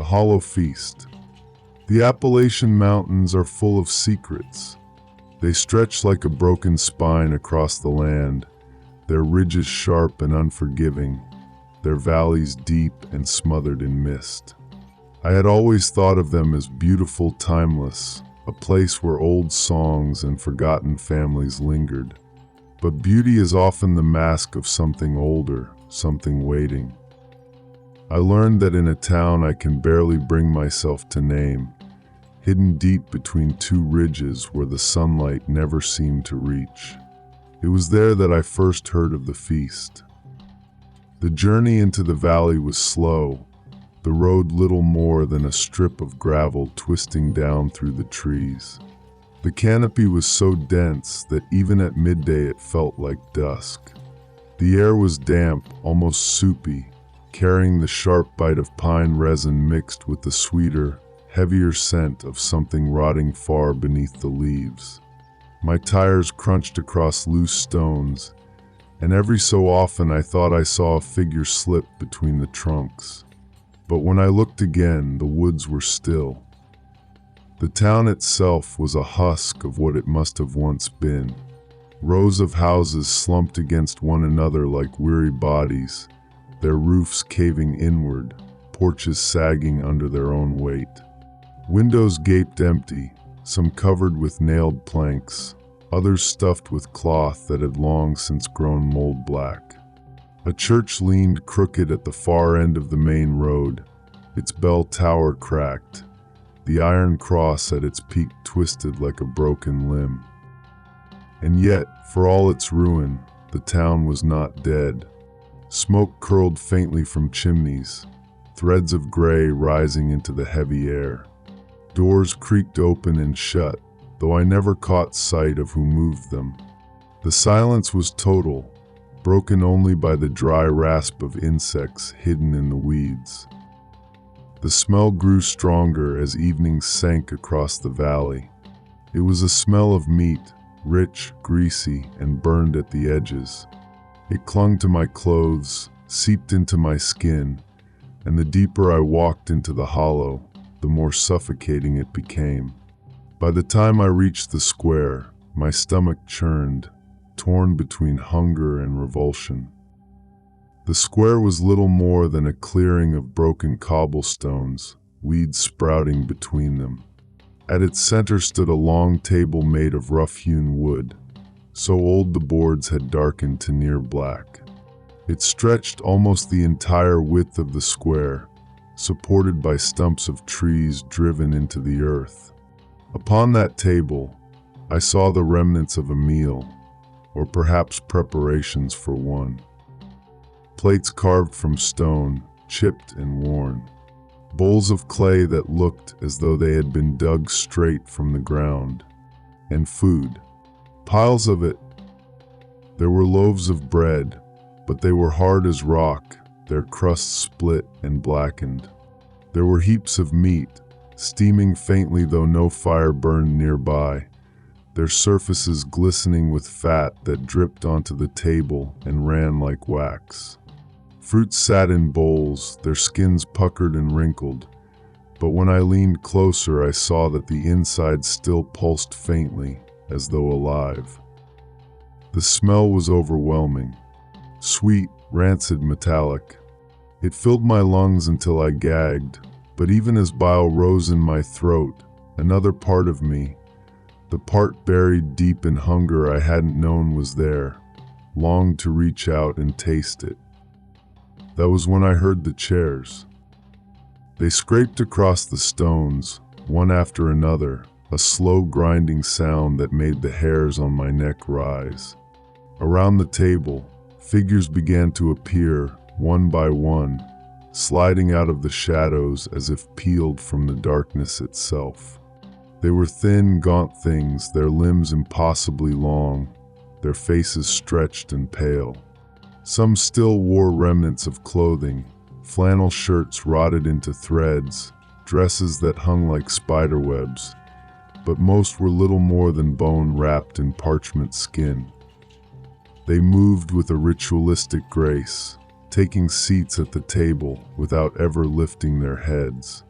hollow feast. The Appalachian Mountains are full of secrets. They stretch like a broken spine across the land, their ridges sharp and unforgiving, their valleys deep and smothered in mist. I had always thought of them as beautiful, timeless, a place where old songs and forgotten families lingered. But beauty is often the mask of something older, something waiting. I learned that in a town I can barely bring myself to name, hidden deep between two ridges where the sunlight never seemed to reach. It was there that I first heard of the feast. The journey into the valley was slow, the road little more than a strip of gravel twisting down through the trees. The canopy was so dense that even at midday it felt like dusk. The air was damp, almost soupy, carrying the sharp bite of pine resin mixed with the sweeter, heavier scent of something rotting far beneath the leaves. My tires crunched across loose stones, and every so often I thought I saw a figure slip between the trunks. But when I looked again, the woods were still. The town itself was a husk of what it must have once been. Rows of houses slumped against one another like weary bodies, their roofs caving inward, porches sagging under their own weight. Windows gaped empty, some covered with nailed planks, others stuffed with cloth that had long since grown mold black. A church leaned crooked at the far end of the main road, its bell tower cracked, the iron cross at its peak twisted like a broken limb. And yet, for all its ruin, the town was not dead. Smoke curled faintly from chimneys, threads of gray rising into the heavy air. Doors creaked open and shut, though I never caught sight of who moved them. The silence was total, broken only by the dry rasp of insects hidden in the weeds. The smell grew stronger as evening sank across the valley. It was a smell of meat, rich, greasy, and burned at the edges. It clung to my clothes, seeped into my skin, and the deeper I walked into the hollow, the more suffocating it became. By the time I reached the square, my stomach churned, torn between hunger and revulsion. The square was little more than a clearing of broken cobblestones, weeds sprouting between them. At its center stood a long table made of rough-hewn wood, so old the boards had darkened to near black. It stretched almost the entire width of the square, supported by stumps of trees driven into the earth. Upon that table, I saw the remnants of a meal, or perhaps preparations for one. Plates carved from stone, chipped and worn. Bowls of clay that looked as though they had been dug straight from the ground. And food. Piles of it. There were loaves of bread, but they were hard as rock, their crusts split and blackened. There were heaps of meat, steaming faintly though no fire burned nearby, their surfaces glistening with fat that dripped onto the table and ran like wax. Fruits sat in bowls, their skins puckered and wrinkled, but when I leaned closer I saw that the inside still pulsed faintly, as though alive. The smell was overwhelming. Sweet, rancid, metallic. It filled my lungs until I gagged, but even as bile rose in my throat, another part of me, the part buried deep in hunger I hadn't known was there, longed to reach out and taste it. That was when I heard the chairs. They scraped across the stones, one after another, a slow grinding sound that made the hairs on my neck rise. Around the table, figures began to appear, one by one, sliding out of the shadows as if peeled from the darkness itself. They were thin, gaunt things, their limbs impossibly long, their faces stretched and pale. Some still wore remnants of clothing, flannel shirts rotted into threads, dresses that hung like spiderwebs, but most were little more than bone wrapped in parchment skin. They moved with a ritualistic grace, taking seats at the table without ever lifting their heads.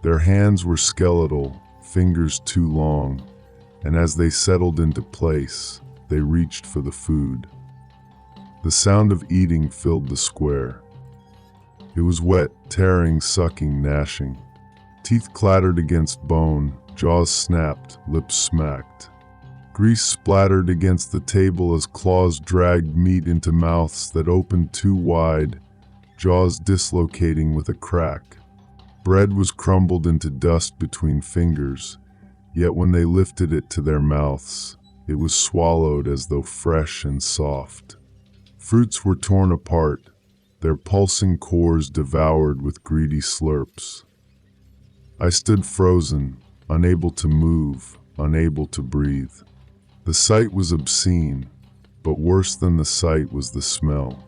Their hands were skeletal, fingers too long, and as they settled into place, they reached for the food. The sound of eating filled the square. It was wet, tearing, sucking, gnashing. Teeth clattered against bone, jaws snapped, lips smacked. Grease splattered against the table as claws dragged meat into mouths that opened too wide, jaws dislocating with a crack. Bread was crumbled into dust between fingers, yet when they lifted it to their mouths, it was swallowed as though fresh and soft. Fruits were torn apart, their pulsing cores devoured with greedy slurps. I stood frozen, unable to move, unable to breathe. The sight was obscene, but worse than the sight was the smell.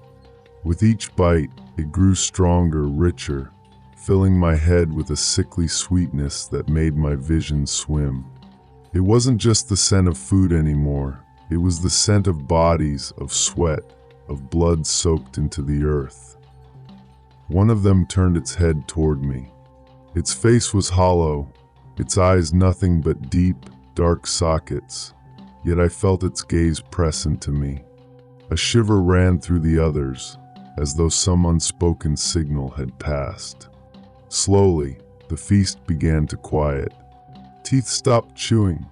With each bite, it grew stronger, richer, filling my head with a sickly sweetness that made my vision swim. It wasn't just the scent of food anymore, it was the scent of bodies, of sweat, of blood soaked into the earth. One of them turned its head toward me. Its face was hollow, its eyes nothing but deep, dark sockets, yet I felt its gaze press into me. A shiver ran through the others, as though some unspoken signal had passed. Slowly, the feast began to quiet. Teeth stopped chewing,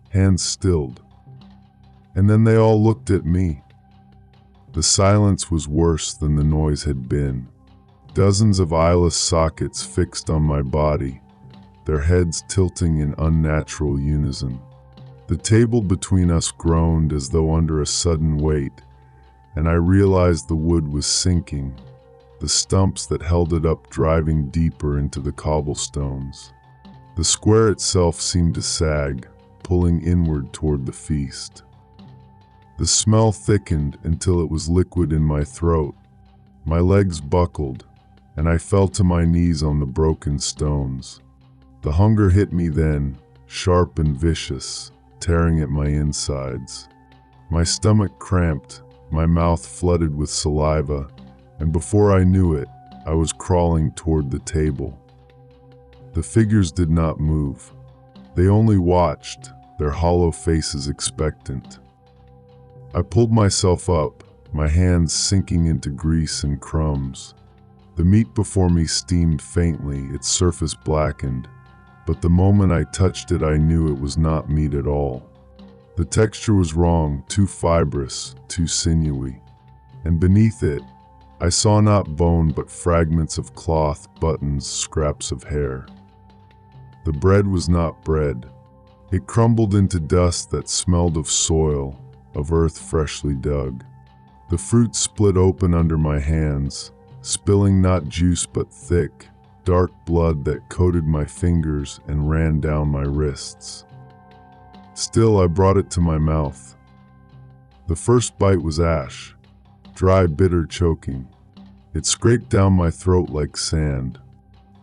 hands stilled. And then they all looked at me. The silence was worse than the noise had been. Dozens of eyeless sockets fixed on my body, their heads tilting in unnatural unison. The table between us groaned as though under a sudden weight, and I realized the wood was sinking, the stumps that held it up driving deeper into the cobblestones. The square itself seemed to sag, pulling inward toward the feast. The smell thickened until it was liquid in my throat. My legs buckled, and I fell to my knees on the broken stones. The hunger hit me then, sharp and vicious, tearing at my insides. My stomach cramped, my mouth flooded with saliva, and before I knew it, I was crawling toward the table. The figures did not move. They only watched, their hollow faces expectant. I pulled myself up, my hands sinking into grease and crumbs. The meat before me steamed faintly, its surface blackened, but the moment I touched it I knew it was not meat at all. The texture was wrong, too fibrous, too sinewy. And beneath it, I saw not bone but fragments of cloth, buttons, scraps of hair. The bread was not bread. It crumbled into dust that smelled of soil, of earth freshly dug. The fruit split open under my hands, spilling not juice but thick, dark blood that coated my fingers and ran down my wrists. Still, I brought it to my mouth. The first bite was ash, dry, bitter, choking. It scraped down my throat like sand.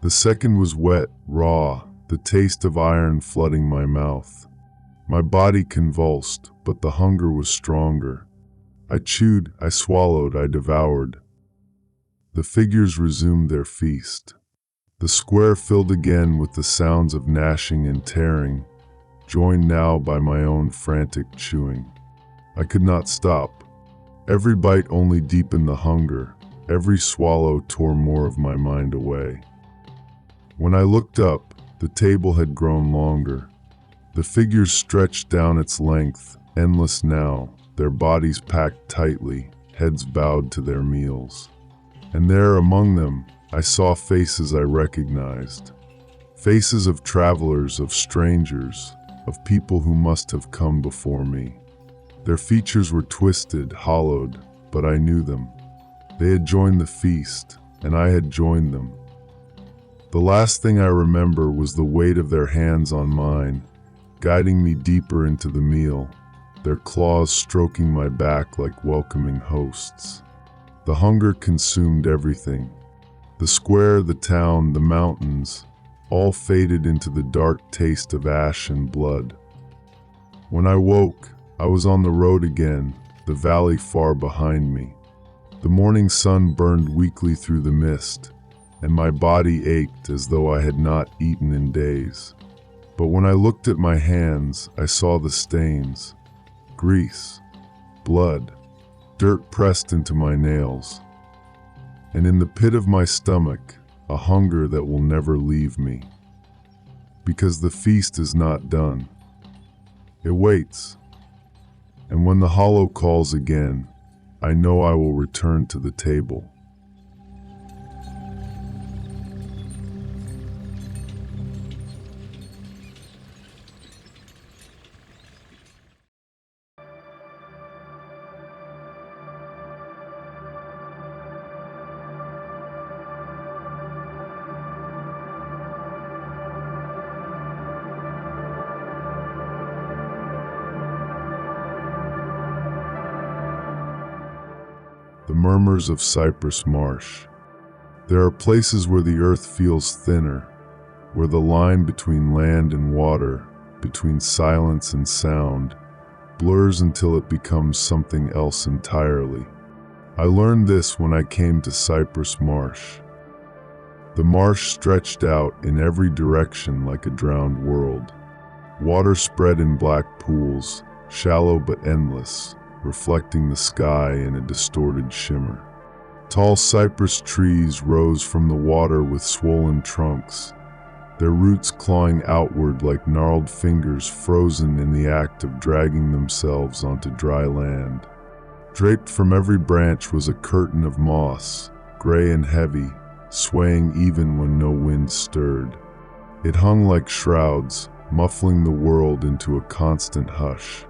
The second was wet, raw, the taste of iron flooding my mouth. My body convulsed, but the hunger was stronger. I chewed, I swallowed, I devoured. The figures resumed their feast. The square filled again with the sounds of gnashing and tearing, joined now by my own frantic chewing. I could not stop. Every bite only deepened the hunger. Every swallow tore more of my mind away. When I looked up, the table had grown longer. The figures stretched down its length, endless now, their bodies packed tightly, heads bowed to their meals. And there among them, I saw faces I recognized. Faces of travelers, of strangers, of people who must have come before me. Their features were twisted, hollowed, but I knew them. They had joined the feast, and I had joined them. The last thing I remember was the weight of their hands on mine, guiding me deeper into the meal, their claws stroking my back like welcoming hosts. The hunger consumed everything. The square, the town, the mountains, all faded into the dark taste of ash and blood. When I woke, I was on the road again, the valley far behind me. The morning sun burned weakly through the mist, and my body ached as though I had not eaten in days. But when I looked at my hands, I saw the stains, grease, blood, dirt pressed into my nails, and in the pit of my stomach, a hunger that will never leave me. Because the feast is not done. It waits. And when the hollow calls again, I know I will return to the table. The murmurs of Cypress Marsh. There are places where the earth feels thinner, where the line between land and water, between silence and sound, blurs until it becomes something else entirely. I learned this when I came to Cypress Marsh. The marsh stretched out in every direction like a drowned world. Water spread in black pools, shallow but endless, reflecting the sky in a distorted shimmer. Tall cypress trees rose from the water with swollen trunks, their roots clawing outward like gnarled fingers frozen in the act of dragging themselves onto dry land. Draped from every branch was a curtain of moss, gray and heavy, swaying even when no wind stirred. It hung like shrouds, muffling the world into a constant hush.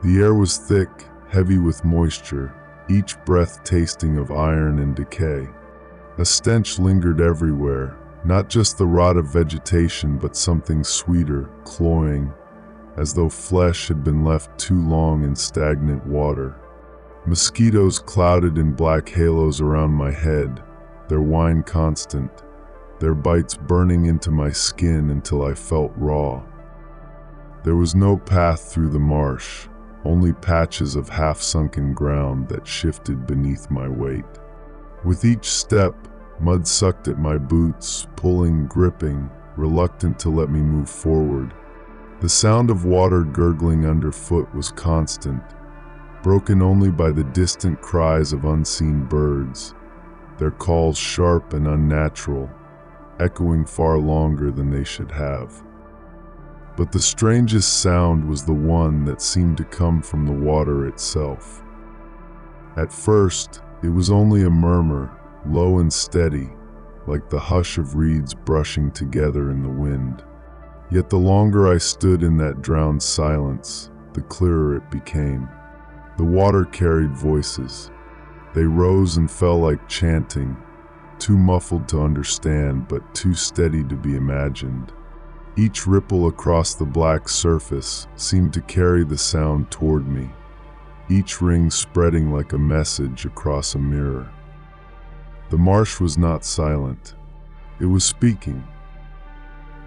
The air was thick, heavy with moisture, each breath tasting of iron and decay. A stench lingered everywhere, not just the rot of vegetation but something sweeter, cloying, as though flesh had been left too long in stagnant water. Mosquitoes clouded in black halos around my head, their whine constant, their bites burning into my skin until I felt raw. There was no path through the marsh, only patches of half-sunken ground that shifted beneath my weight. With each step, mud sucked at my boots, pulling, gripping, reluctant to let me move forward. The sound of water gurgling underfoot was constant, broken only by the distant cries of unseen birds, their calls sharp and unnatural, echoing far longer than they should have. But the strangest sound was the one that seemed to come from the water itself. At first, it was only a murmur, low and steady, like the hush of reeds brushing together in the wind. Yet the longer I stood in that drowned silence, the clearer it became. The water carried voices. They rose and fell like chanting, too muffled to understand but too steady to be imagined. Each ripple across the black surface seemed to carry the sound toward me, each ring spreading like a message across a mirror. The marsh was not silent. It was speaking.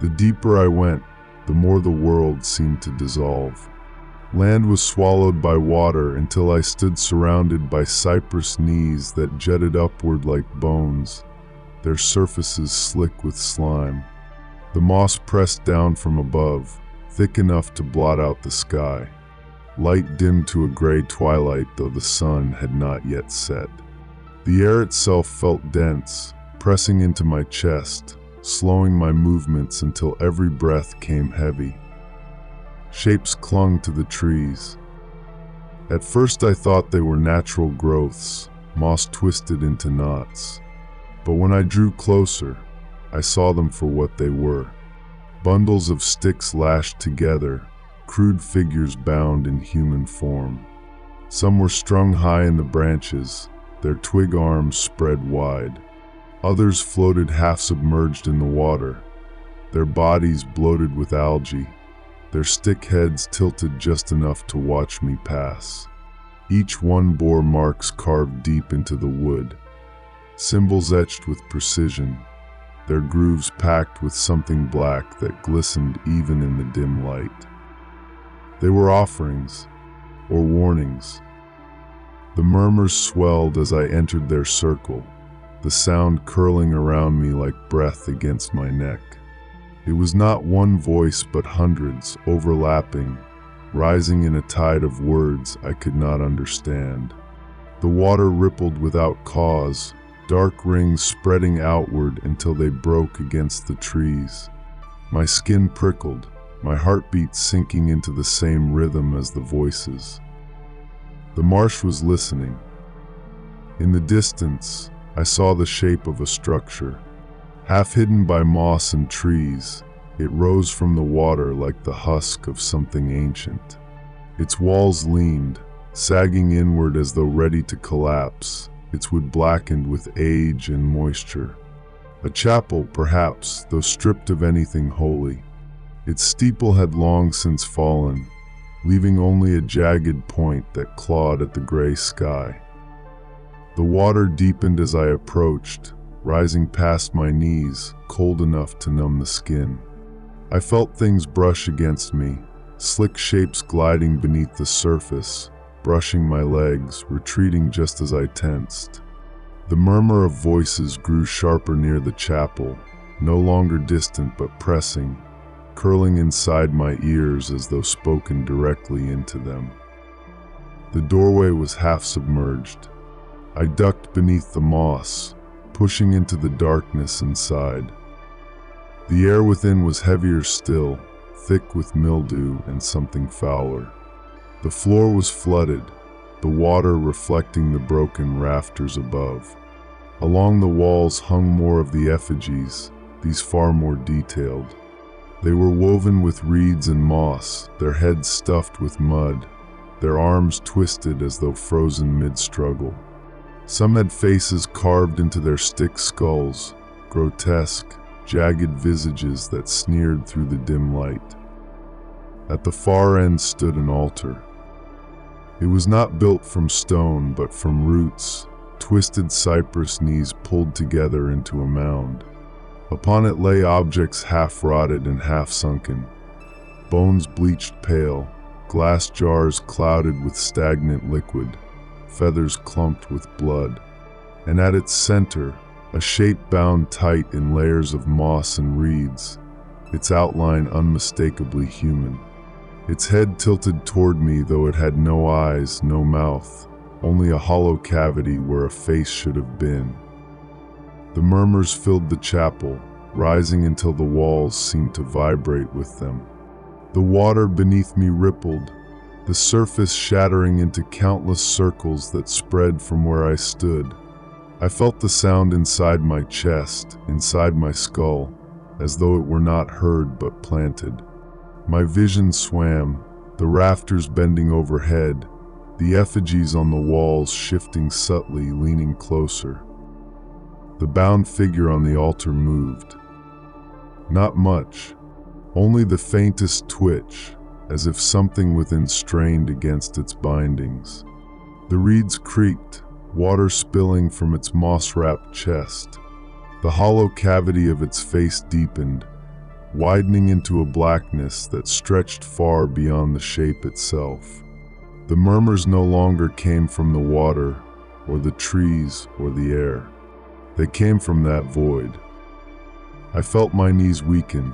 The deeper I went, the more the world seemed to dissolve. Land was swallowed by water until I stood surrounded by cypress knees that jutted upward like bones, their surfaces slick with slime. The moss pressed down from above, thick enough to blot out the sky. Light dimmed to a gray twilight, though the sun had not yet set. The air itself felt dense, pressing into my chest, slowing my movements until every breath came heavy. Shapes clung to the trees. At first I thought they were natural growths, moss twisted into knots. But when I drew closer, I saw them for what they were. Bundles of sticks lashed together, crude figures bound in human form. Some were strung high in the branches, their twig arms spread wide. Others floated half-submerged in the water, their bodies bloated with algae, their stick heads tilted just enough to watch me pass. Each one bore marks carved deep into the wood, symbols etched with precision, their grooves packed with something black that glistened even in the dim light. They were offerings, or warnings. The murmurs swelled as I entered their circle, the sound curling around me like breath against my neck. It was not one voice but hundreds, overlapping, rising in a tide of words I could not understand. The water rippled without cause, dark rings spreading outward until they broke against the trees. My skin prickled, my heartbeat sinking into the same rhythm as the voices. The marsh was listening. In the distance, I saw the shape of a structure. Half hidden by moss and trees, it rose from the water like the husk of something ancient. Its walls leaned, sagging inward as though ready to collapse, its wood blackened with age and moisture. A chapel, perhaps, though stripped of anything holy. Its steeple had long since fallen, leaving only a jagged point that clawed at the gray sky. The water deepened as I approached, rising past my knees, cold enough to numb the skin. I felt things brush against me, slick shapes gliding beneath the surface, brushing my legs, retreating just as I tensed. The murmur of voices grew sharper near the chapel, no longer distant but pressing, curling inside my ears as though spoken directly into them. The doorway was half submerged. I ducked beneath the moss, pushing into the darkness inside. The air within was heavier still, thick with mildew and something fouler. The floor was flooded, the water reflecting the broken rafters above. Along the walls hung more of the effigies, these far more detailed. They were woven with reeds and moss, their heads stuffed with mud, their arms twisted as though frozen mid-struggle. Some had faces carved into their stick skulls, grotesque, jagged visages that sneered through the dim light. At the far end stood an altar. It was not built from stone but from roots, twisted cypress knees pulled together into a mound. Upon it lay objects half rotted and half sunken, bones bleached pale, glass jars clouded with stagnant liquid, feathers clumped with blood, and at its center, a shape bound tight in layers of moss and reeds, its outline unmistakably human. Its head tilted toward me, though it had no eyes, no mouth, only a hollow cavity where a face should have been. The murmurs filled the chapel, rising until the walls seemed to vibrate with them. The water beneath me rippled, the surface shattering into countless circles that spread from where I stood. I felt the sound inside my chest, inside my skull, as though it were not heard but planted. My vision swam, the rafters bending overhead, the effigies on the walls shifting subtly, leaning closer. The bound figure on the altar moved. Not much, only the faintest twitch, as if something within strained against its bindings. The reeds creaked, water spilling from its moss-wrapped chest. The hollow cavity of its face deepened, widening into a blackness that stretched far beyond the shape itself. The murmurs no longer came from the water, or the trees, or the air. They came from that void. I felt my knees weaken,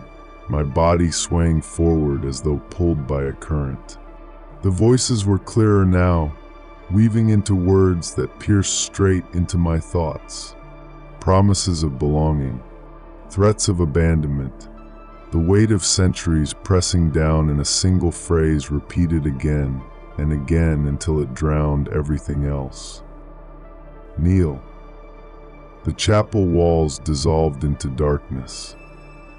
my body swaying forward as though pulled by a current. The voices were clearer now, weaving into words that pierced straight into my thoughts. Promises of belonging, threats of abandonment, the weight of centuries pressing down in a single phrase repeated again and again until it drowned everything else. Kneel. The chapel walls dissolved into darkness.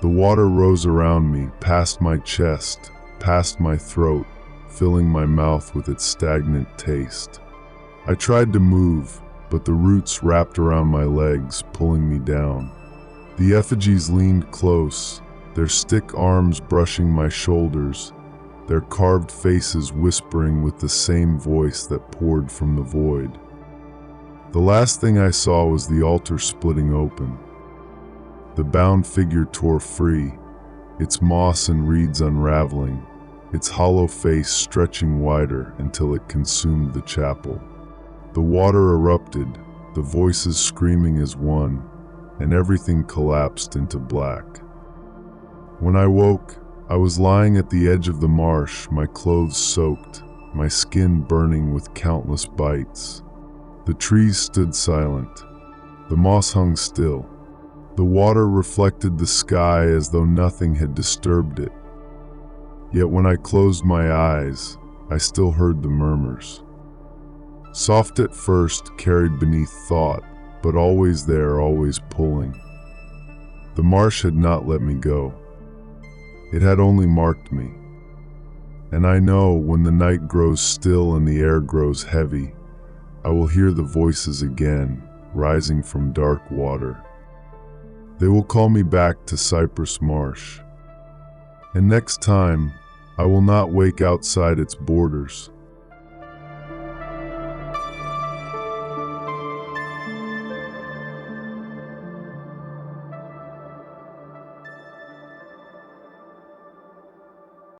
The water rose around me, past my chest, past my throat, filling my mouth with its stagnant taste. I tried to move, but the roots wrapped around my legs, pulling me down. The effigies leaned close, their stick arms brushing my shoulders, their carved faces whispering with the same voice that poured from the void. The last thing I saw was the altar splitting open. The bound figure tore free, its moss and reeds unraveling, its hollow face stretching wider until it consumed the chapel. The water erupted, the voices screaming as one, and everything collapsed into black. When I woke, I was lying at the edge of the marsh, my clothes soaked, my skin burning with countless bites. The trees stood silent. The moss hung still. The water reflected the sky as though nothing had disturbed it. Yet when I closed my eyes, I still heard the murmurs. Soft at first, carried beneath thought, but always there, always pulling. The marsh had not let me go. It had only marked me. And I know when the night grows still and the air grows heavy, I will hear the voices again, rising from dark water. They will call me back to Cypress Marsh. And next time, I will not wake outside its borders.